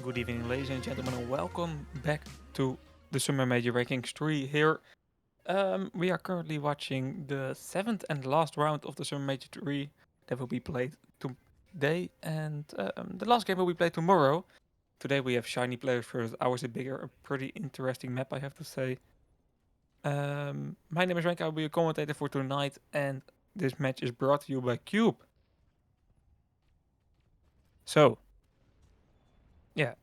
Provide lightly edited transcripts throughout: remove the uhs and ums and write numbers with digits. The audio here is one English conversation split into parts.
Good evening, ladies and gentlemen, and welcome back to the Summer Major Rankings 3 here. We are currently watching the 7th and last round of the Summer Major 3 that will be played today, and the last game will be played tomorrow. Today we have Shiny Players versus Ours Is Bigger, a pretty interesting map, I have to say. My name is Rank, I'll be a commentator for tonight, and this match is brought to you by Cube. So, yeah,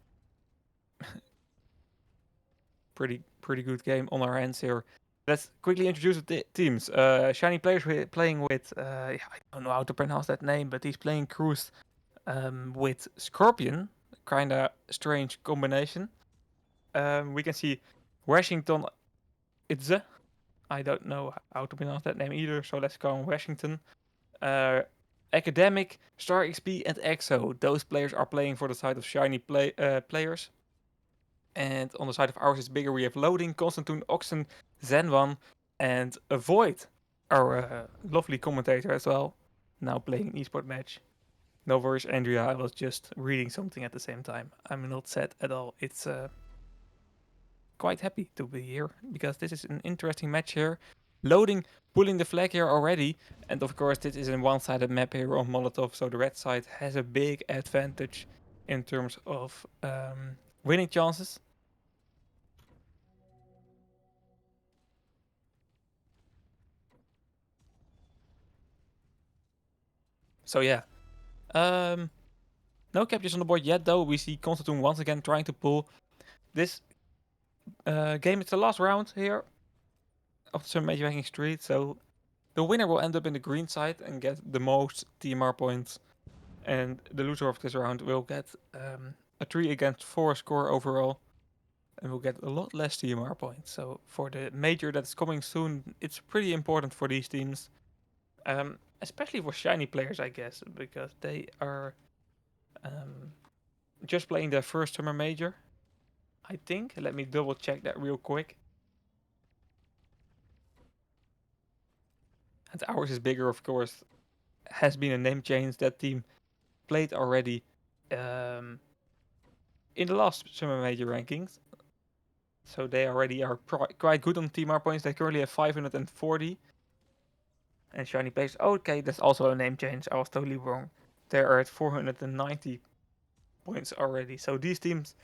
pretty good game on our hands here. Let's quickly introduce the teams. Shiny Players playing with, I don't know how to pronounce that name, but he's playing Cruz with Scorpion. Kinda strange combination. We can see Washington Itze. I don't know how to pronounce that name either, so let's go on Washington. Academic, Star XP, and EXO. Those players are playing for the side of Shiny players. And on the side of Ours Is Bigger, we have Loading, Constantine, Oxen, Zenwan, and Avoid, our lovely commentator as well, now playing an esport match. No worries, Andrea, I was just reading something at the same time. I'm not sad at all. It's quite happy to be here, because this is an interesting match here. Loading, pulling the flag here already, and of course this is a one-sided map here on Molotov, so the red side has a big advantage in terms of winning chances. So yeah, no captures on the board yet though. We see Constantine once again trying to pull this game. It's the last round here of the Summer Major Ranking Street, so the winner will end up in the green side and get the most TMR points, and the loser of this round will get a 3 against 4 score overall, and will get a lot less TMR points. So for the major that's coming soon, it's pretty important for these teams, especially for shiny players, I guess, because they are just playing their first Summer Major, I think. Let me double check that real quick. And ours is bigger, of course. Has been a name change. That team played already in the last Summer Major rankings. So they already are quite good on TMR points. They currently have 540. And shiny players. Okay, that's also a name change. I was totally wrong. They are at 490 points already. So these teams,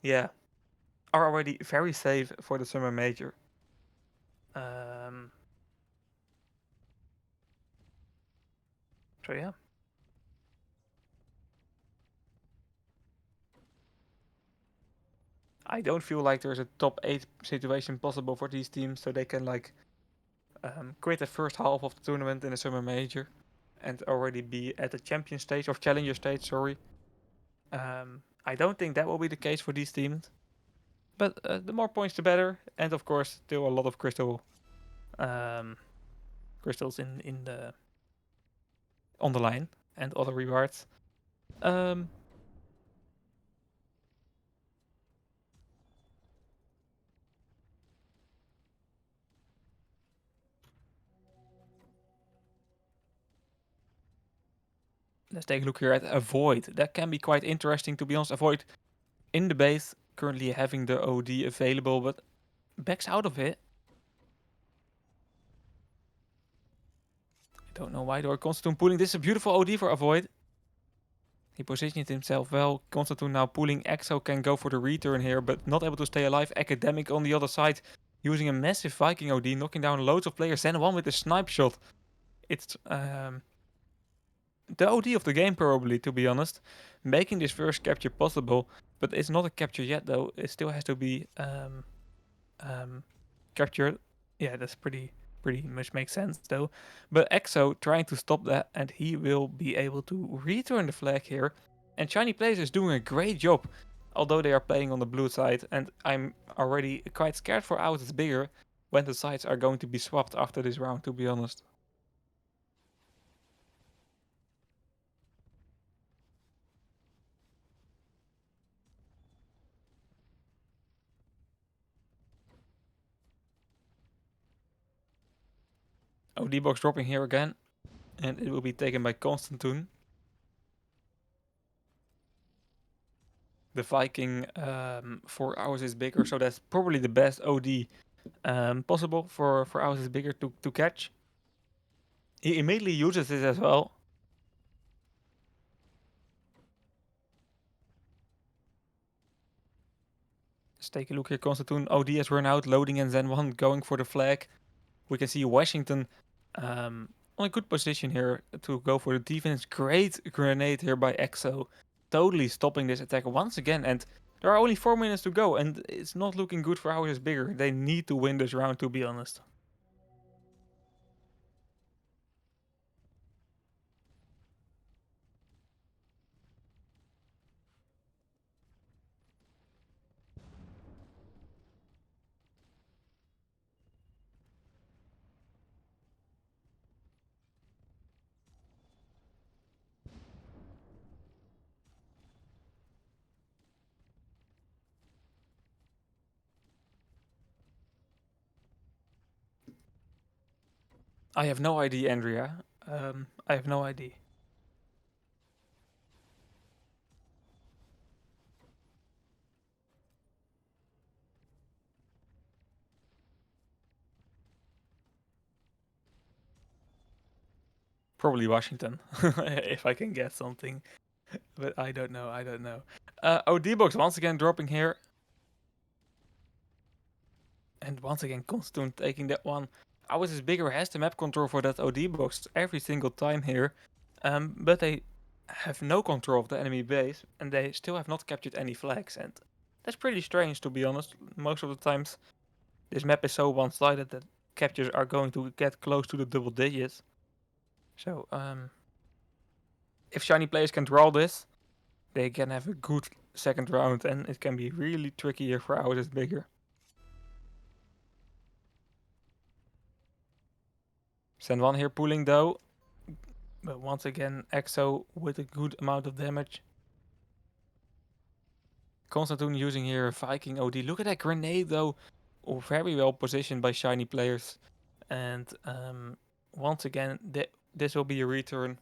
yeah, are already very safe for the Summer Major. So yeah. I don't feel like there's a top 8 situation possible for these teams, so they can like quit the first half of the tournament in the Summer Major and already be at the champion stage or challenger stage. Sorry, I don't think that will be the case for these teams. But the more points, the better, and of course, still a lot of crystals in the on the line and other rewards. Let's take a look here at Avoid. That can be quite interesting, to be honest. Avoid in the base, currently having the OD available, but backs out of it. I don't know why they're Constantine pulling. This is a beautiful OD for Avoid. He positioned himself well. Constantine now pulling. Exo can go for the return here, but not able to stay alive. Academic on the other side, using a massive Viking OD, knocking down loads of players. Then one with a snipe shot. It's the OD of the game, probably, to be honest. Making this first capture possible, but it's not a capture yet, though. It still has to be captured. Yeah, that's pretty much makes sense, though. But Exo trying to stop that, and he will be able to return the flag here. And Shiny Players is doing a great job, although they are playing on the blue side. And I'm already quite scared for Ours is Bigger when the sides are going to be swapped after this round, to be honest. Oh, D-Box dropping here again. And it will be taken by Constantine. The Viking for Ours is Bigger, so that's probably the best OD possible for Ours is Bigger to catch. He immediately uses it as well. Let's take a look here. Constantine OD has run out, loading, and then one going for the flag. We can see Washington on a good position here to go for the defense. Great grenade here by Exo, totally stopping this attack once again. And there are only 4 minutes to go, and it's not looking good for Ours is Bigger. They need to win this round, to be honest. I have no idea, Andrea. I have no idea. Probably Washington, if I can get something. But I don't know, I don't know. OD-Box once again dropping here. And once again, Constantine taking that one. Ours is Bigger has the map control for that OD-Box every single time here. But they have no control of the enemy base, and they still have not captured any flags, and that's pretty strange, to be honest. Most of the times, this map is so one-sided that captures are going to get close to the double digits. So, if shiny players can draw this, they can have a good second round, and it can be really tricky here for ours is bigger. Zen 1 here pulling though, but once again Exo with a good amount of damage. Constantine using here a Viking OD. Look at that grenade though, very well positioned by shiny players. And once again, this will be a return.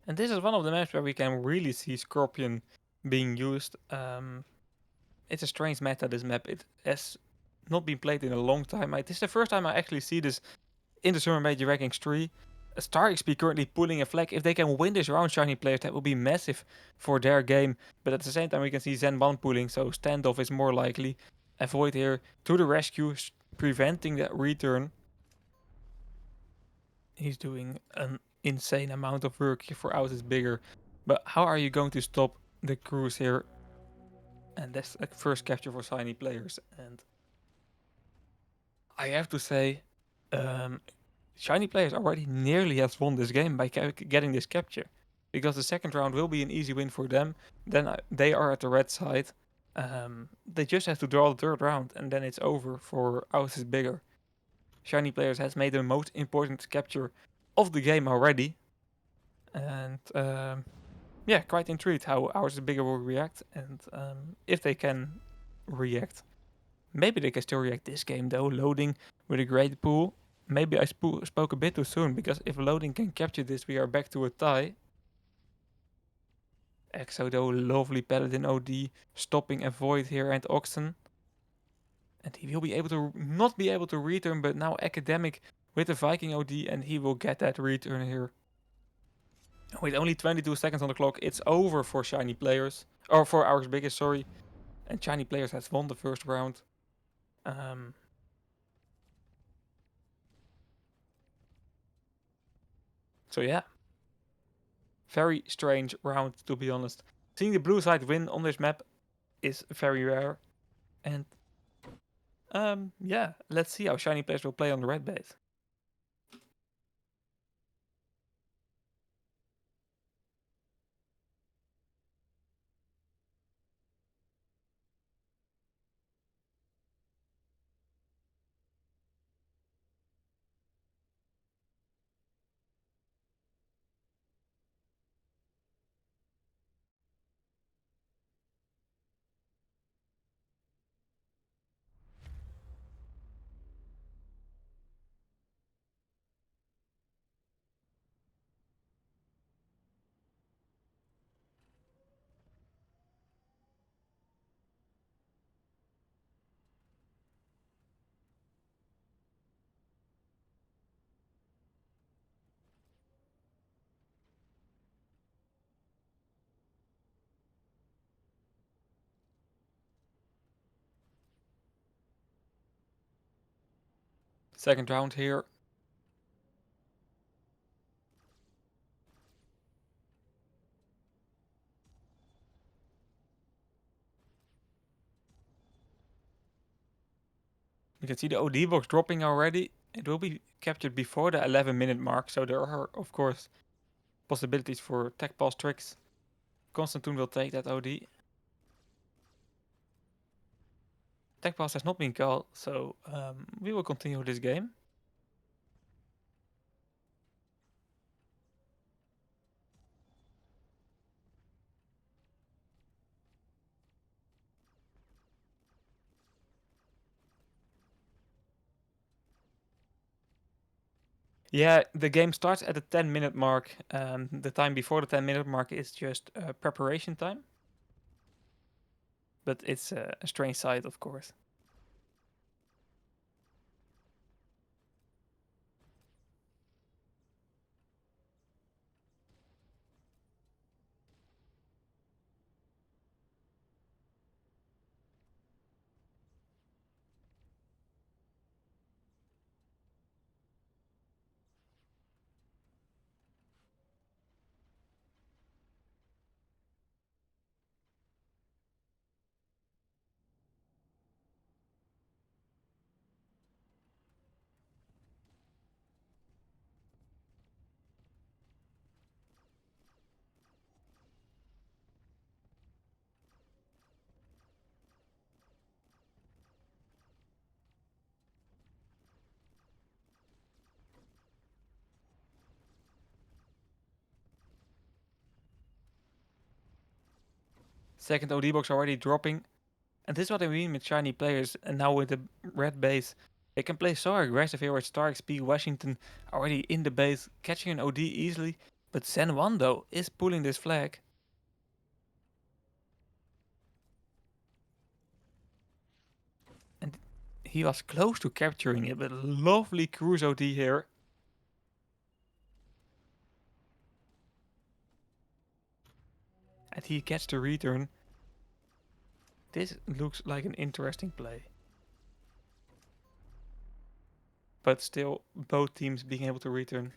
And this is one of the maps where we can really see Scorpion being used. It's a strange meta, this map. It has not been played in a long time. This is the first time I actually see this in the Summer Major Rankings 3. Star XP currently pulling a flag. If they can win this round, shiny players, that will be massive for their game. But at the same time, we can see Zen 1 pulling, so standoff is more likely. Avoid here to the rescue, preventing that return. He's doing an insane amount of work here for Ours is bigger. But how are you going to stop the cruise here? And that's a first capture for shiny players. And I have to say, shiny players already nearly has won this game by getting this capture. Because the second round will be an easy win for them. Then they are at the red side. They just have to draw the third round and then it's over for Ours is bigger. Shiny players has made the most important capture of the game already. And yeah, quite intrigued how Ours is bigger will react. And if they can react. Maybe they can still react this game though, loading with a great pool. Maybe I spoke a bit too soon, because if loading can capture this, we are back to a tie. Exo though, lovely Paladin OD, stopping Avoid here and Oxen. And he will be able to, not be able to return, but now Academic with the Viking OD, and he will get that return here. With only 22 seconds on the clock, it's over for shiny players. Or for Ours Biggest, sorry. And shiny players has won the first round. So yeah. Very strange round, to be honest. Seeing the blue side win on this map is very rare. And yeah, let's see how shiny players will play on the red base. Second round here. You can see the OD box dropping already. It will be captured before the 11-minute mark, so there are, of course, possibilities for tech pass tricks. Constantine will take that OD. Tech pass has not been called, so we will continue this game. Yeah, the game starts at the 10-minute mark. The time before the 10-minute mark is just preparation time. But it's a strange sight, of course. Second OD box already dropping. And this is what I mean with shiny players. And now with the red base, they can play so aggressive here with Star XP, Washington already in the base, catching an OD easily. But Zen 1 though is pulling this flag. And he was close to capturing it, but lovely cruise OD here. And he gets the return. This looks like an interesting play. But still, both teams being able to return.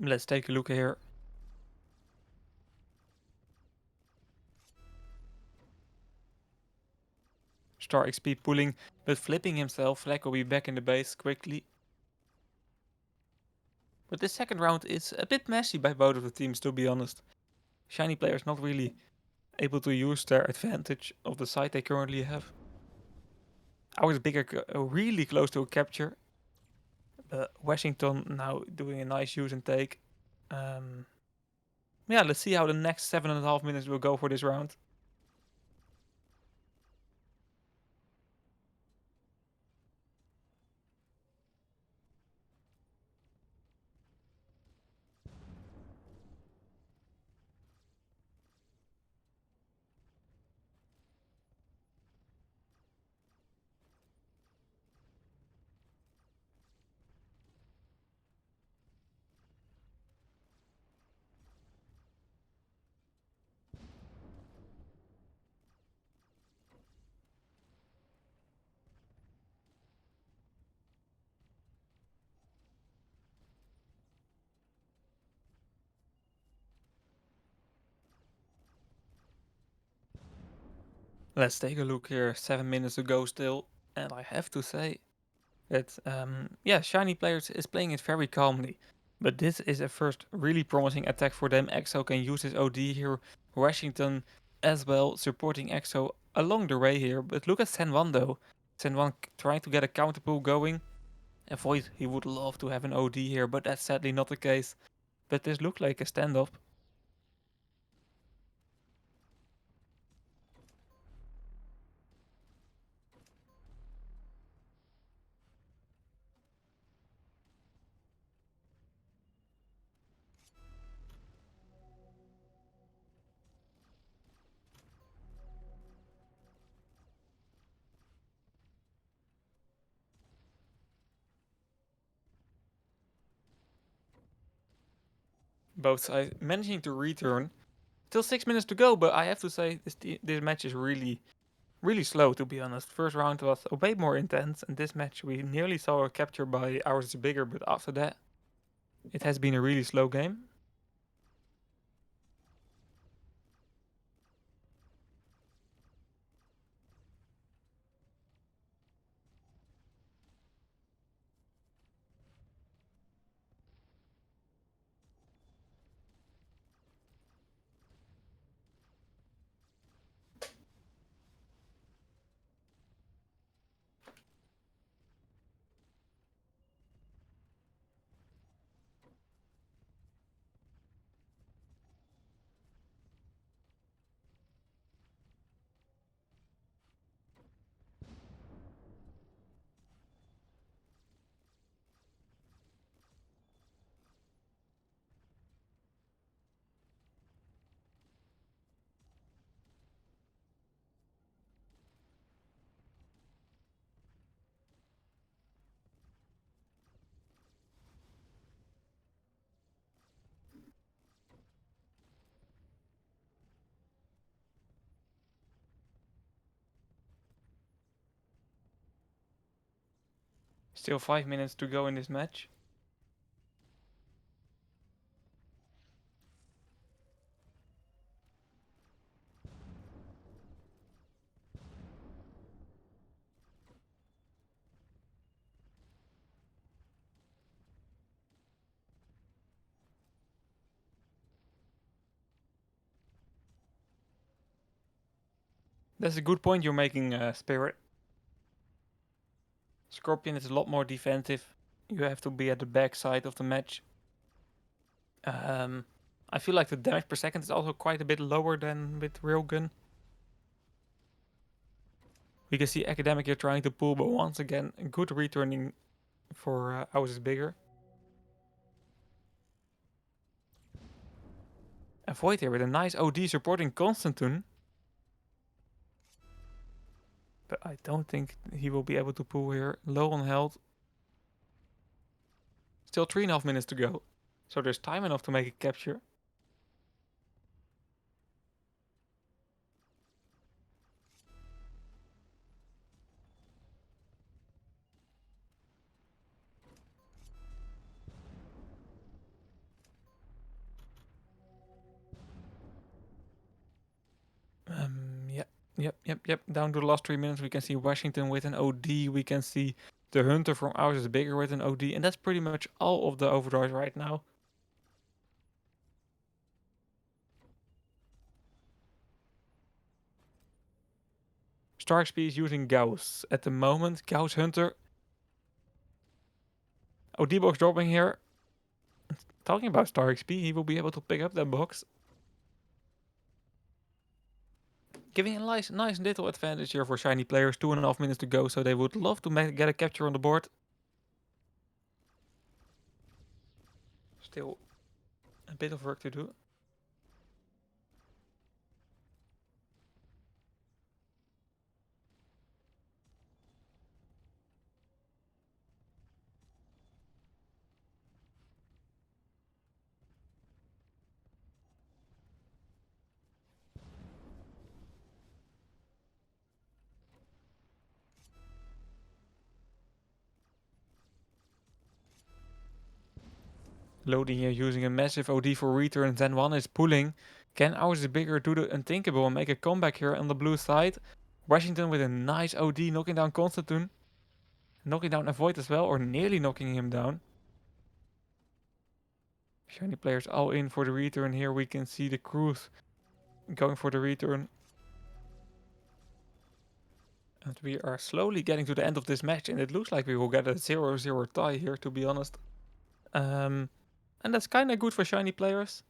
Let's take a look here. Star XP pulling, but flipping himself. Flag will be back in the base quickly. But this second round is a bit messy by both of the teams, to be honest. Shiny players not really able to use their advantage of the side they currently have. Ours bigger, really close to a capture. Washington now doing a nice use and take. Yeah, let's see how the next 7.5 minutes will go for this round. Let's take a look here. 7 minutes to go still. And I have to say that, yeah, Shiny Players is playing it very calmly. But this is a first really promising attack for them. EXO can use his OD here. Washington as well supporting EXO along the way here. But look at Senwan though. Senwan trying to get a counter pull going. And Void, he would love to have an OD here, but that's sadly not the case. But this looked like a standoff. Both sides managing to return. Still 6 minutes to go, but I have to say this match is really slow, to be honest. First round was a way more intense, and this match we nearly saw a capture by Ours is Bigger, but after that, it has been a really slow game. Still 5 minutes to go in this match. That's a good point you're making, Spirit. Scorpion is a lot more defensive. You have to be at the back side of the match. I feel like the damage per second is also quite a bit lower than with Railgun. We can see Academic here trying to pull, but once again, good returning for Ours is Bigger. And Void here with a nice OD supporting Constantine. But I don't think he will be able to pull here. Low on health. Still 3.5 minutes to go. So there's time enough to make a capture. Yep. Down to the last 3 minutes, we can see Washington with an OD. We can see the Hunter from Ours is Bigger with an OD. And that's pretty much all of the overdrives right now. StarXP is using Gauss at the moment. Gauss Hunter. OD box dropping here. Talking about StarXP, he will be able to pick up that box. Giving a nice little advantage here for shiny players. 2.5 minutes to go, so they would love to get a capture on the board. Still a bit of work to do. Loading here using a massive OD for return. Zen 1 is pulling. Can Ours is Bigger do the unthinkable and make a comeback here on the blue side? Washington with a nice OD, knocking down Constantine. Knocking down Avoid as well, or nearly knocking him down. Shiny players all in for the return here. We can see the Cruz going for the return. And we are slowly getting to the end of this match, and it looks like we will get a 0-0 tie here, to be honest. And that's kind of good for shiny players.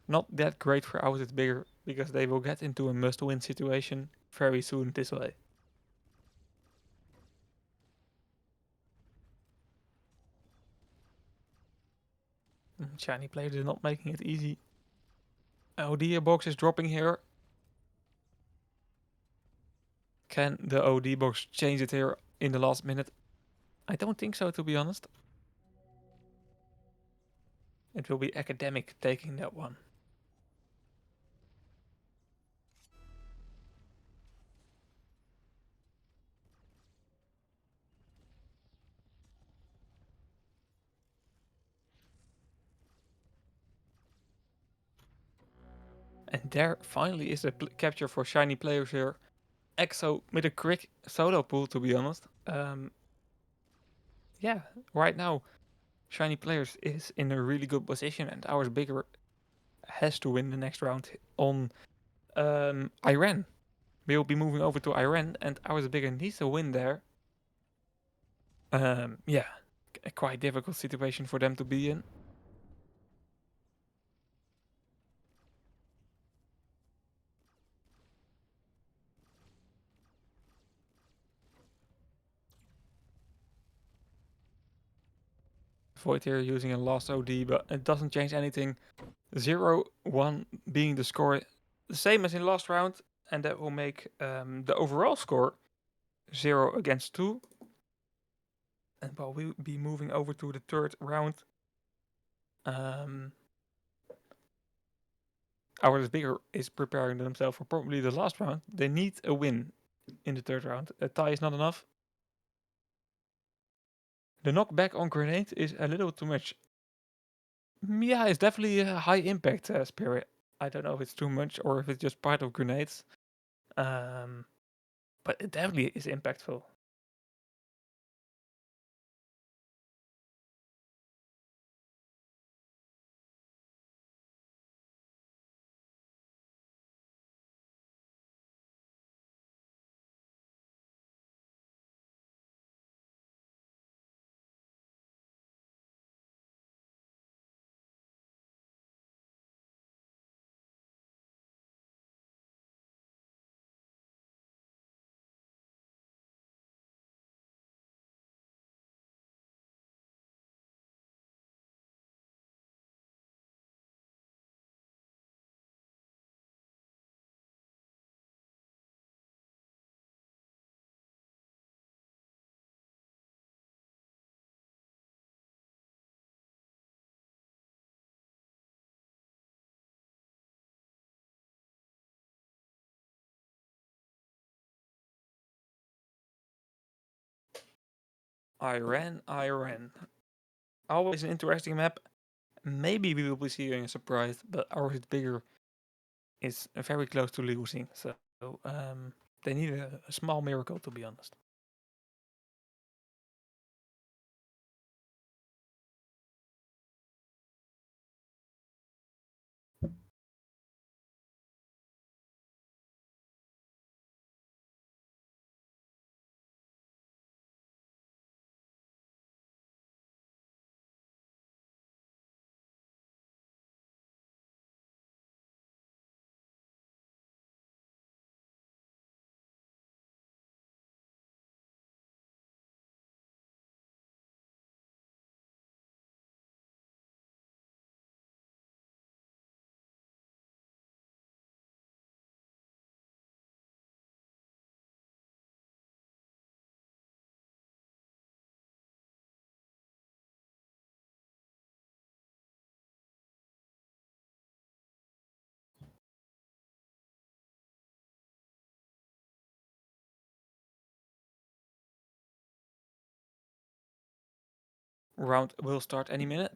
Not that great for Ours is Bigger, because they will get into a must-win situation very soon this way. Shiny players is not making it easy. OD box is dropping here. Can the OD box change it here in the last minute? I don't think so, to be honest. It will be Academic taking that one. And there finally is a capture for shiny players here. EXO with a quick solo pull, to be honest. Yeah, right now, shiny players is in a really good position, and Ours Bigger has to win the next round on Iran. We'll be moving over to Iran, and Ours Bigger needs a win there. Yeah, a quite difficult situation for them to be in. Void here using a lost OD, but it doesn't change anything. 0-1 being the score, the same as in last round, and that will make the overall score 0 against 2. And while we'll be moving over to the third round, Ours Bigger is preparing themselves for probably the last round. They need a win in the third round. A tie is not enough. The knockback on grenade is a little too much. Yeah, it's definitely a high impact spirit. I don't know if it's too much or if it's just part of grenades. Um, but it definitely is impactful. I ran. Always an interesting map. Maybe we will be seeing a surprise, but ours is bigger. Is very close to losing. So they need a small miracle, to be honest. Round will start any minute.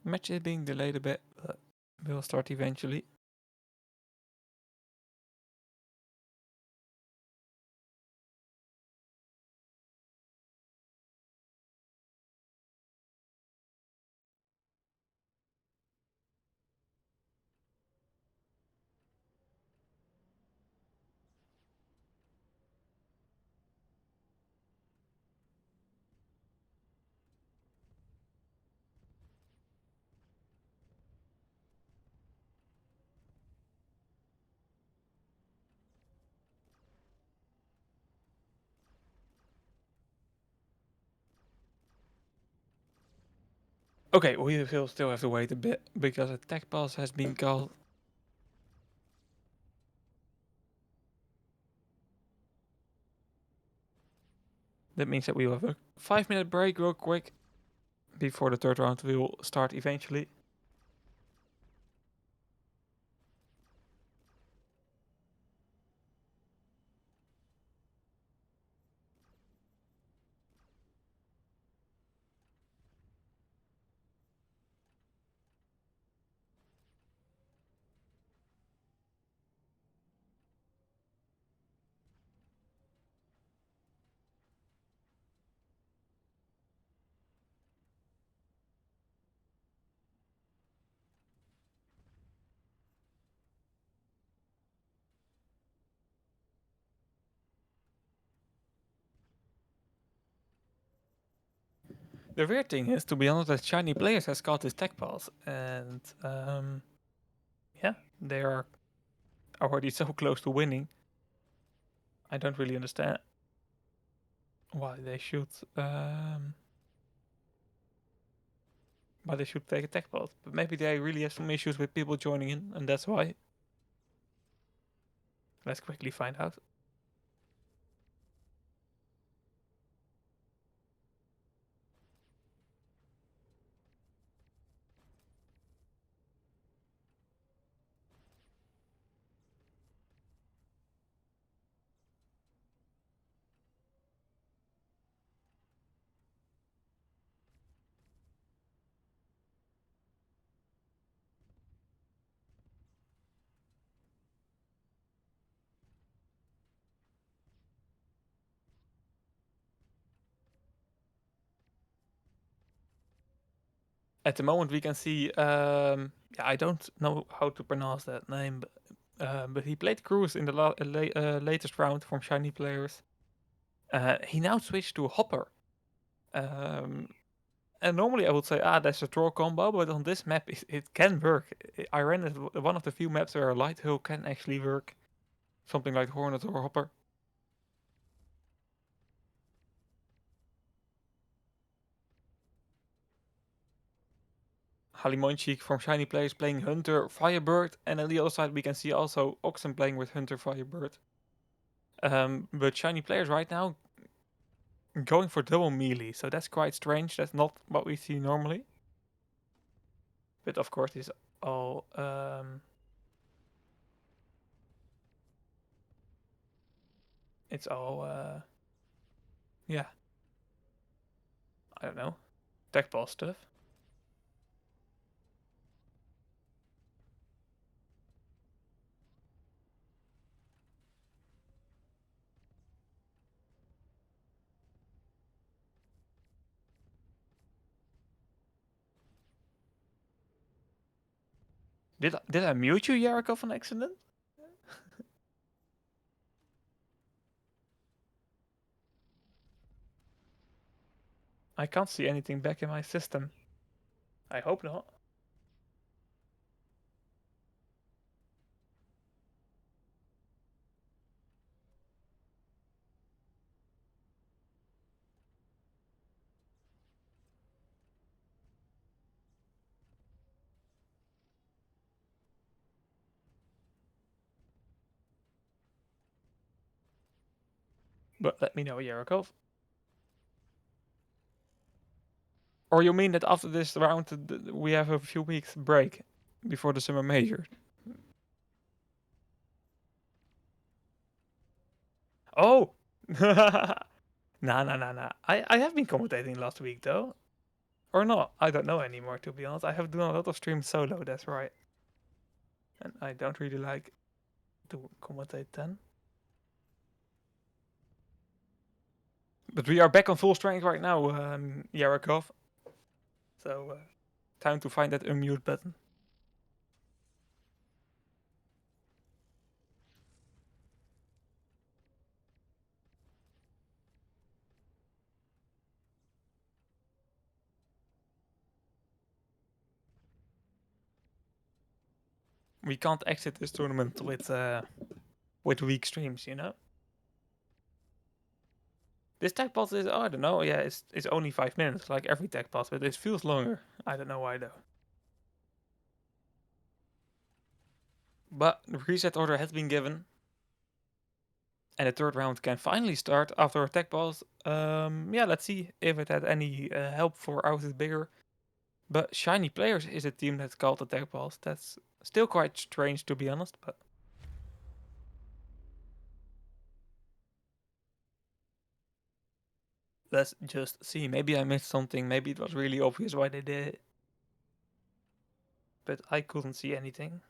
Match is being delayed a bit, but will start eventually. Okay, we will still have to wait a bit because a tech pass has been called. That means that we will have a 5-minute break real quick before the third round will start eventually. The weird thing is, to be honest, that Shiny players has got this tech pass, and yeah, they are already so close to winning. I don't really understand why they should take a tech pass, but maybe they really have some issues with people joining in, and that's why. Let's quickly find out. At the moment, we can see. Yeah, I don't know how to pronounce that name, but he played Cruz in the latest round from Shiny players. He now switched to Hopper. And normally I would say, that's a draw combo, but on this map, it can work. Iran is one of the few maps where a Light Hill can actually work. Something like Hornet or Hopper. Halimonchik from Shiny Players playing Hunter Firebird, and on the other side we can see also Oxen playing with Hunter Firebird. But Shiny Players right now going for double melee, so that's quite strange. That's not what we see normally. But of course, it's all yeah, I don't know, tech ball stuff. Did I mute you, Yarakov, on accident? I can't see anything back in my system. I hope not. But let me know, Yarakov. Or you mean that after this round we have a few weeks break before the summer major? Oh! Nah. I have been commentating last week though. Or not, I don't know anymore to be honest. I have done a lot of streams solo, that's right. And I don't really like to commentate then. But we are back on full strength right now, Yarakov. So, time to find that unmute button. We can't exit this tournament with weak streams, you know? This tech pass is, I don't know, yeah, it's only 5 minutes, like every tech pass, but it feels longer. I don't know why though. But the reset order has been given. And the third round can finally start after a tech pass. Yeah, let's see if it had any help for Ours is Bigger. But Shiny Players is a team that's called the tech pass. That's still quite strange to be honest, but let's just see. Maybe I missed something. Maybe it was really obvious why they did it. But I couldn't see anything.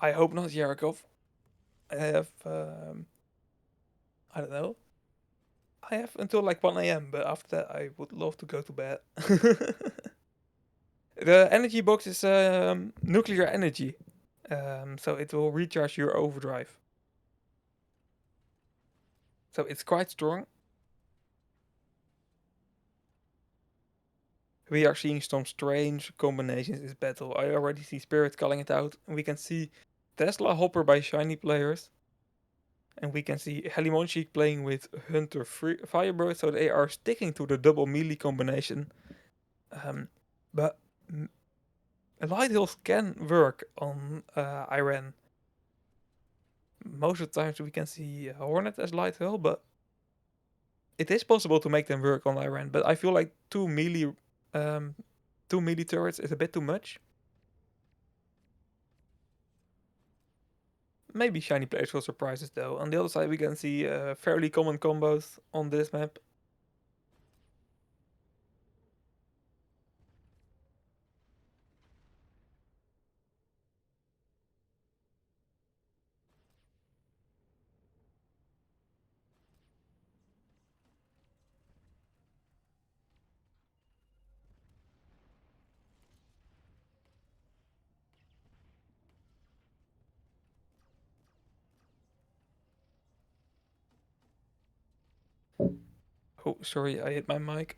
I hope not, Yarakov. I have, I don't know. I have until like 1 a.m., but after that, I would love to go to bed. The energy box is nuclear energy, so it will recharge your overdrive. So it's quite strong. We are seeing some strange combinations in this battle. I already see Spirit calling it out, and we can see Tesla Hopper by Shiny players. And we can see Helimonchik playing with Hunter Firebird, so they are sticking to the double melee combination. But Light Hills can work on Iran. Most of the times we can see Hornet as Light Hill, but it is possible to make them work on Iran. But I feel like two melee turrets is a bit too much. Maybe Shiny players will surprise us though. On the other side, we can see fairly common combos on this map. Oh, sorry, I hit my mic.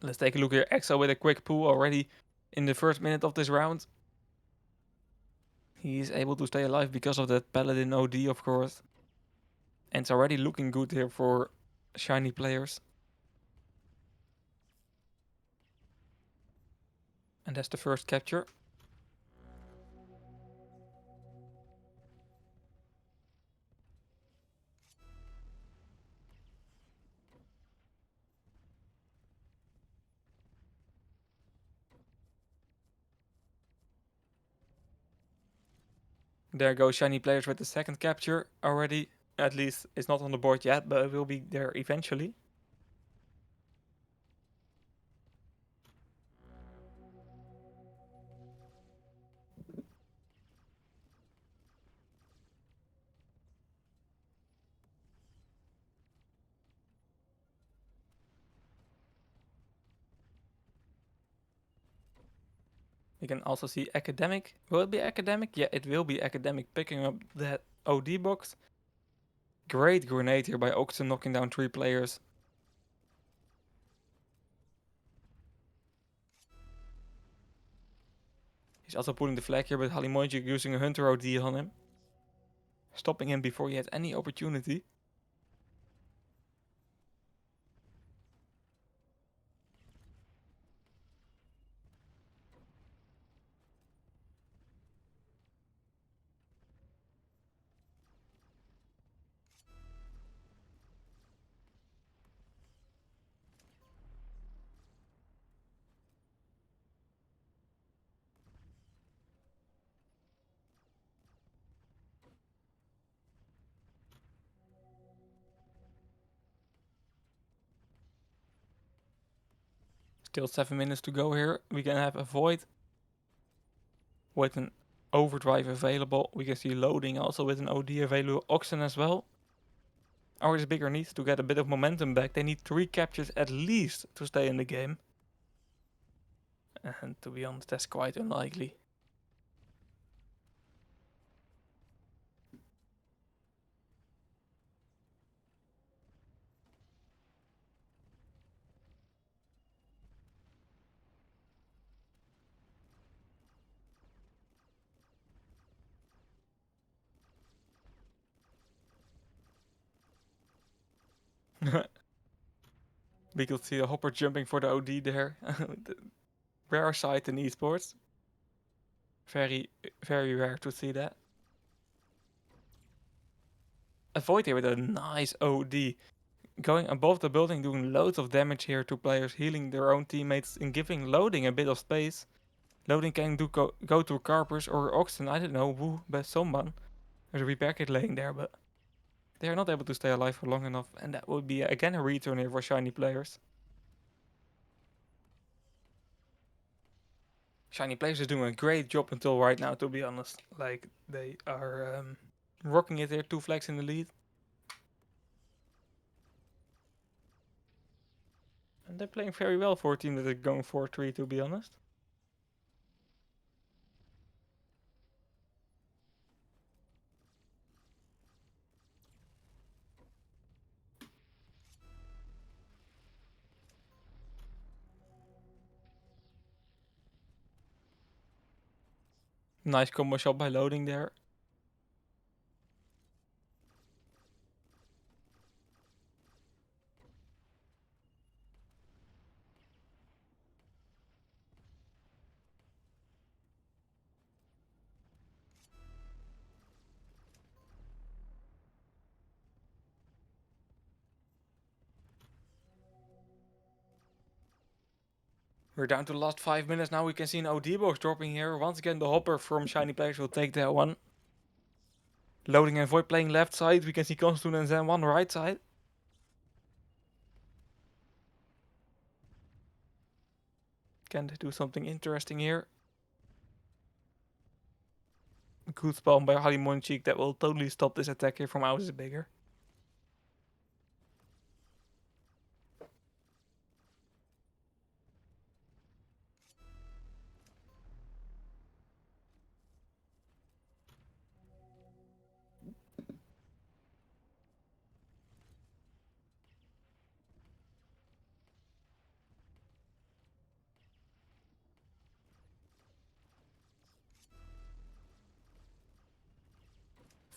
Let's take a look here. Exo with a quick pull already in the first minute of this round. He is able to stay alive because of that Paladin OD, of course. And it's already looking good here for Shiny players. And that's the first capture. There goes Shiny players with the second capture already. At least it's not on the board yet, but it will be there eventually. We can also see Academic. Will it be Academic? Yeah, it will be Academic picking up that OD box. Great grenade here by Oxen, knocking down 3 players. He's also pulling the flag here, but Halimonjic using a Hunter OD on him. Stopping him before he had any opportunity. Still 7 minutes to go here. We can have a Void with an overdrive available. We can see loading also with an OD available. Oxen as well. Ours Bigger needs to get a bit of momentum back. They need 3 captures at least to stay in the game. And to be honest, that's quite unlikely. We could see a Hopper jumping for the OD there. Rare sight in esports. Very, very rare to see that. Avoid here with a nice OD. going above the building, doing loads of damage here to players, healing their own teammates and giving Loading a bit of space. Loading can go to Carpers or Oxen, I don't know who, but someone. There's a repair kit laying there, but they are not able to stay alive for long enough, and that would be again a return here for Shiny players. Shiny players are doing a great job until right now, to be honest. Like, they are rocking it here, 2 flags in the lead. And they're playing very well for a team that is going 4-3, to be honest. Nice combo shot by Loading there. We're down to the last 5 minutes now. We can see an OD box dropping here. Once again, the hopper from Shiny players will take that one. Loading and Void playing left side. We can see Constantine and Zen 1 right side. Can they do something interesting here? Good spawn by Halimonchik that will totally stop this attack here from Ours is Bigger.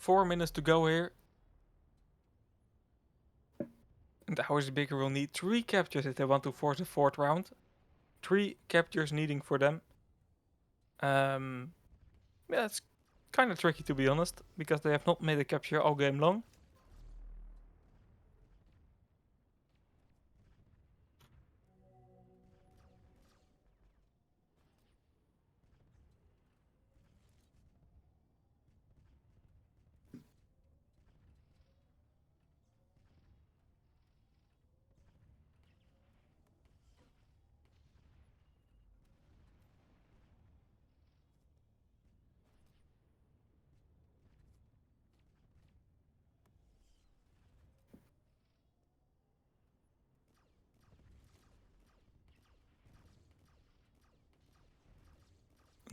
Four minutes to go here. And Ours is Bigger will need 3 captures if they want to force the 4th round. 3 captures needing for them. Yeah, it's kind of tricky to be honest, because they have not made a capture all game long.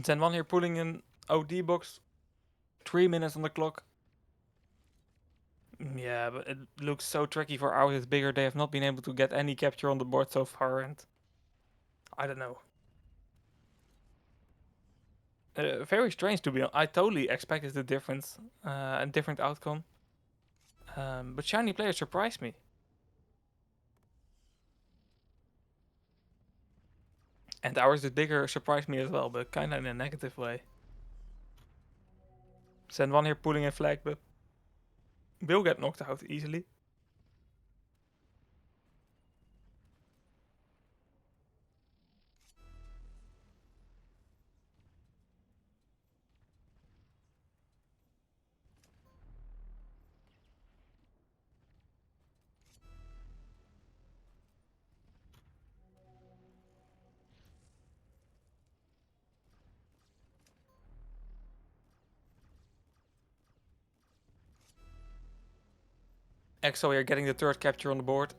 Zen 1 here pulling an OD box. 3 minutes on the clock. Yeah, but it looks so tricky for Ours is Bigger. They have not been able to get any capture on the board so far, and I don't know. Very strange to be honest. I totally expected a difference, a different outcome. But Shiny players surprised me. And Ours is Bigger surprised me as well, but kind of in a negative way. Zen 1 here pulling a flag, but will get knocked out easily. EXO here getting the 3rd capture on the board.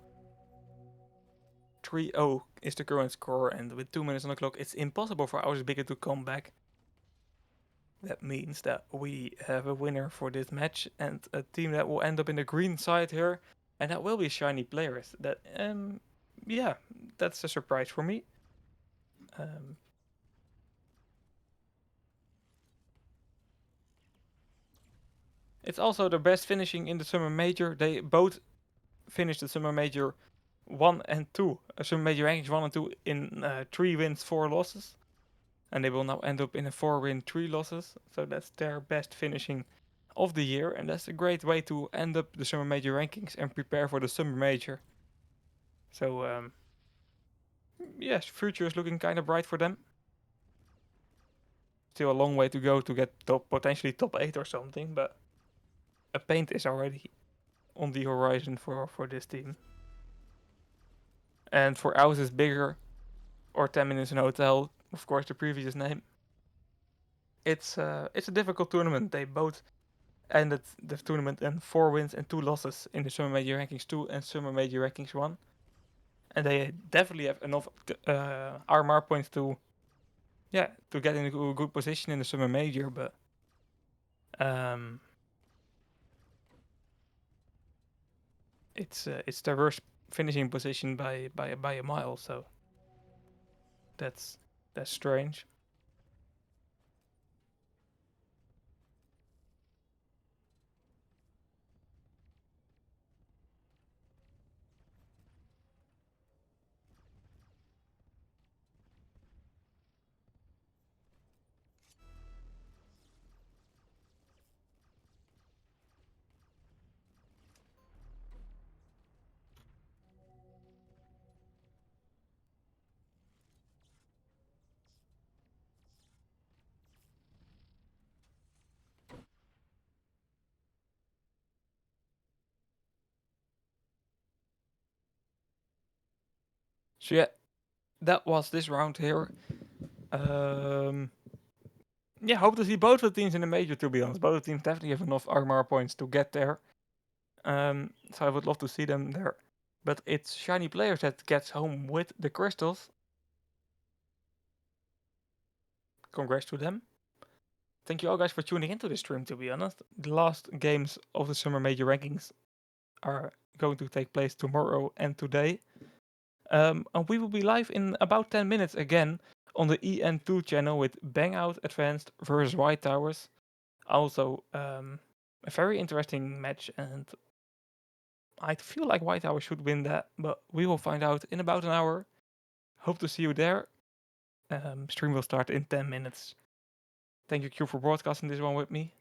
3-0 is the current score, and with 2 minutes on the clock, it's impossible for Ours is Bigger to come back. That means that we have a winner for this match and a team that will end up in the green side here, and that will be Shiny players. That yeah, that's a surprise for me. It's also the best finishing in the Summer Major. They both finished the Summer Major 1 and 2. Summer Major rankings 1 and 2 in 3 wins, 4 losses. And they will now end up in a 4-win, 3 losses. So that's their best finishing of the year, and that's a great way to end up the Summer Major rankings and prepare for the Summer Major. So, yes, future is looking kind of bright for them. Still a long way to go to get potentially top 8 or something, but a paint is already on the horizon for this team. And for Ours is Bigger, or 10 Minutes in a Hotel, of course the previous name. It's a difficult tournament. They both ended the tournament in 4 wins and 2 losses in the Summer Major Rankings 2 and Summer Major Rankings 1. And they definitely have enough RMR points to get in a good position in the Summer Major, but it's their worst finishing position by a mile, so that's strange. So yeah, that was this round here. Yeah, hope to see both the teams in the major, to be honest. Both teams definitely have enough RMR points to get there. So I would love to see them there. But it's Shiny Players that gets home with the crystals. Congrats to them. Thank you all guys for tuning into this stream, to be honest. The last games of the Summer Major Rankings are going to take place tomorrow and today. And we will be live in about 10 minutes again on the EN2 channel with Bang Out Advanced versus White Towers. Also, a very interesting match, and I feel like White Towers should win that, but we will find out in about an hour. Hope to see you there. Stream will start in 10 minutes. Thank you, Q, for broadcasting this one with me,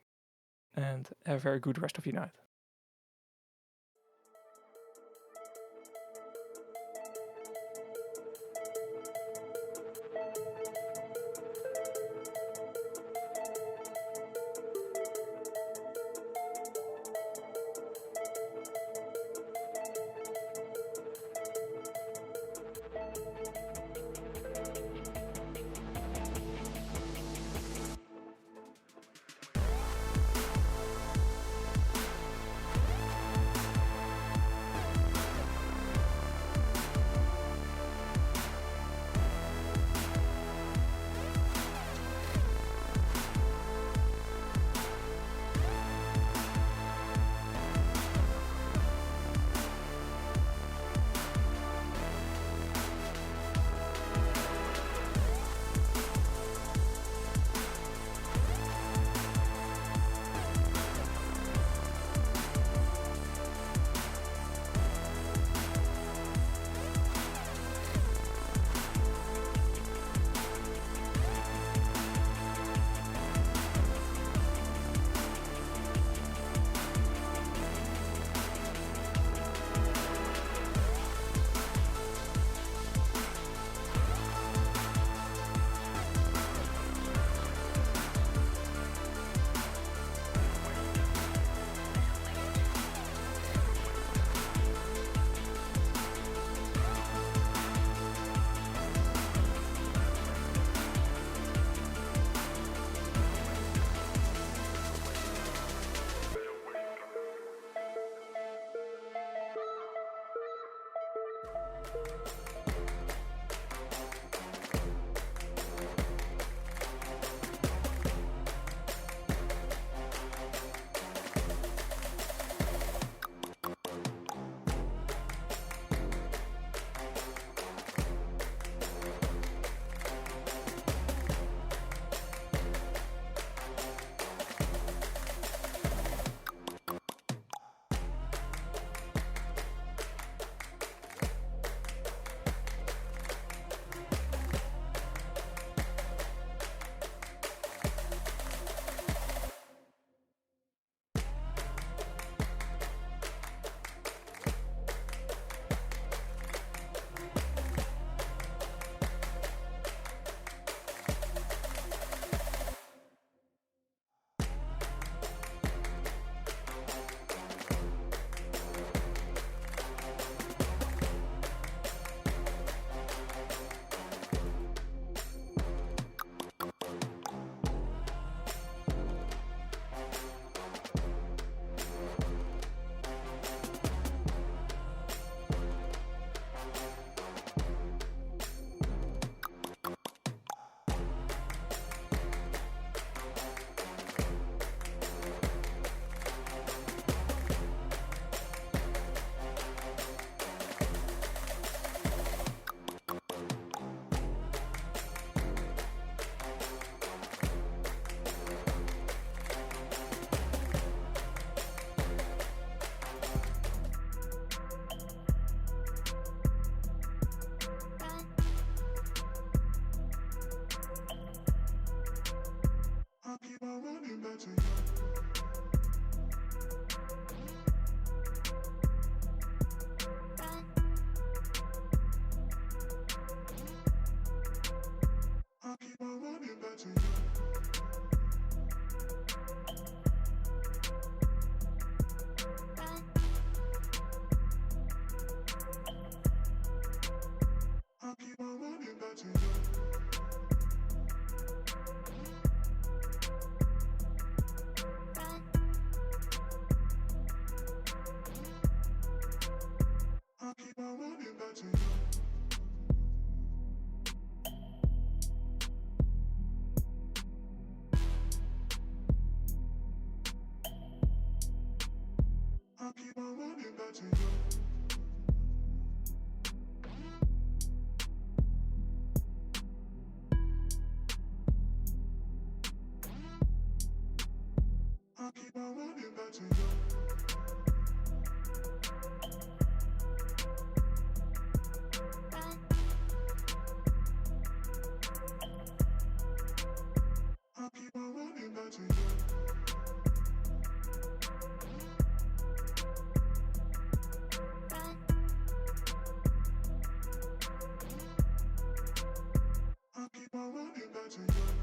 and have a very good rest of your night. to you. I keep on running back to you. I keep on running back to you. I keep on running back to you.